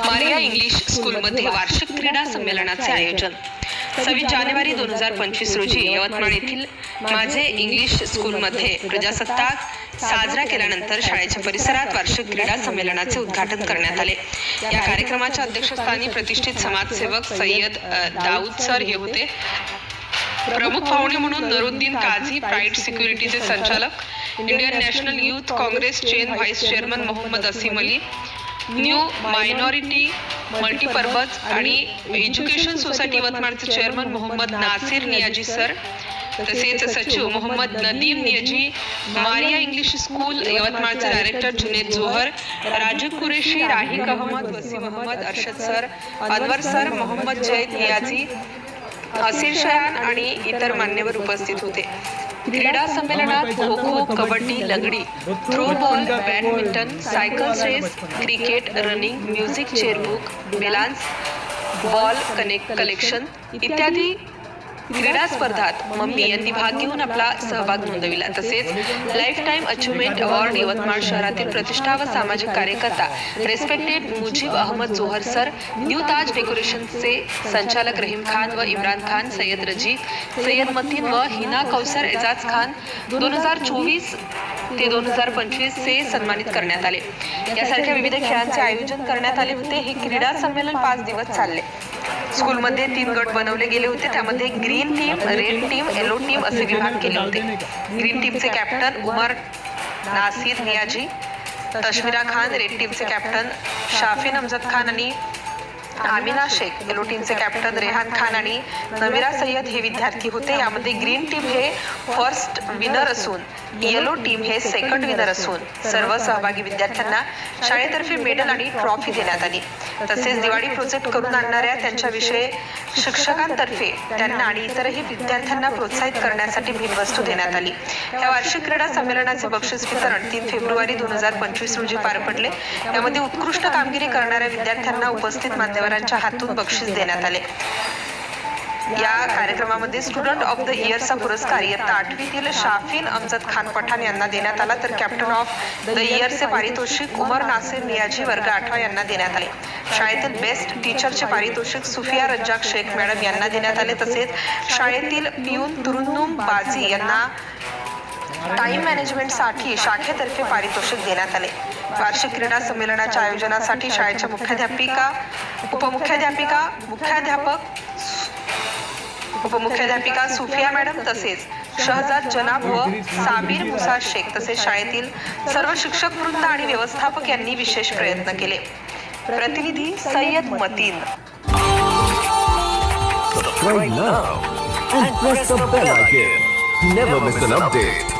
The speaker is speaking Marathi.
मारिया इंग्लिश स्कूलमध्ये वार्षिक क्रीडा संमेलनाचे आयोजन 26 जानेवारी 2025 रोजी यवतमाळ येथील माझे इंग्लिश स्कूलमध्ये प्रजासत्ताक साजरा केल्यानंतर शाळेच्या परिसरात वार्षिक क्रीडा संमेलनाचे उद्घाटन करण्यात आले। या कार्यक्रमाच्या अध्यक्षस्थानी प्रतिष्ठित समाजसेवक सय्यद दाऊद सर हे होते। प्रमुख पाहुणे म्हणून नरुद्दीन काझी प्राइड सिक्युरिटीचे संचालक, इंडियन नॅशनल यूथ काँग्रेस चेन vice chairman Mohammad Aseem Ali, new minority multipurpose आणि एज्युकेशन सोसायटी यवतमाळचे चेअरमन मोहम्मद नासिर नियाजी सर, तसेच सचिव Mohammad Nadeem Niyazi, Maria English school यवतमाळचे director Junaid Johar, Rajiv Qureshi, Rahik Ahmad, Waseem Ahmad, Arshad sir, Anwar sir, Mohammad Zaid Niyazi, Aseer Shayan आणि इतर मान्यवर उपस्थित होते। क्रीडा संमेलनात खो kho, kabaddi, langdi, throw ball, badminton, cycle race, cricket, running, music चेअरबुक, बेलान्स, बॉल कलेक्शन इत्यादी क्रीडा स्पर्धात मम्मी यांनी भाग घेऊन आपला सहभाग नोंदविला। तसेच life time achievement award Yavatmal शहरातील प्रतिष्ठा व सामाजिक कार्यकर्ता respected Mujeeb Ahmad Johar sir, new Taj डेकोरेशनचे संचालक रहीम खान व इम्रान खान, सय्यद रजी, सय्यद मतीन व हिना कौसर एजाज खान 2024 ते 2025 चे सन्मानित करण्यात आले। यासारख्या विविध खेळांचे आयोजन करण्यात आले होते। हे क्रीडा संमेलन 5 दिवस चालले। स्कूलमध्ये 3 गट बनवले गेले होते। त्यामध्ये green team, red team, yellow team असे विभाग केले होते। ग्रीन टीमचे कॅप्टन उमर नासिर नियाजी, तशमीरा खान, रेड टीमचे कॅप्टन शाफिन अमजद खान आणि आमिना शेख, येलो टीमचे कॅप्टन रेहान खान आणि नमीरा सय्यद हे विद्यार्थी होते। यामध्ये ग्रीन टीम हे फर्स्ट विनर असून येलो टीम हे सेकंड विनर असून सर्व सहभागी विद्यार्थ्यांना शाळेतर्फे मेडल आणि ट्रॉफी देण्यात आली। तसेच दिवाळी प्रोजेक्ट करून आणणाऱ्या त्यांच्याविषयी शिक्षकांतर्फे त्यांना आणि इतरही विद्यार्थ्यांना प्रोत्साहित करण्यासाठी भेटवस्तू देण्यात आली। या वार्षिक क्रीडा संमेलनाचे बक्षीस वितरण 3 फेब्रुवारी 2025 रोजी पार पडले। यामध्ये उत्कृष्ट कामगिरी करणाऱ्या विद्यार्थ्यांना उपस्थित मान्यवरांच्या हातून बक्षीस देण्यात आले। या कार्यक्रमामध्ये स्टुडंट ऑफ द इयरचा पुरस्कार इयत्ता 8वीतील शाफिन अमजद खान पठाण यांना देण्यात आला, तर कॅप्टन ऑफ द इयरचे पारितोषिक उमर नासिर नियाजी वर्ग 8वा यांना देण्यात आले। शाळेतील बेस्ट टीचरचे पारितोषिक सुफिया रज्जाक शेख मॅडम यांना देण्यात आले। तसेच शाळेतील पियून तुरुन्नुम बाजी यांना टाइम मॅनेजमेंटसाठी शाखेतर्फे पारितोषिक देण्यात आले। वार्षिक क्रीडा संमेलनाच्या आयोजनासाठी शाळेच्या मुख्याध्यापिका, उपमुख्याध्यापिका सुफिया मॅडम, तसेच शहजाद जनाब व साबिर मुसा शेख तसेच शाळेतील सर्व शिक्षक वृंद आणि व्यवस्थापक यांनी विशेष प्रयत्न केले। प्रतिनिधी Syed Mateen. Subscribe now and press the bell icon. Never miss an update.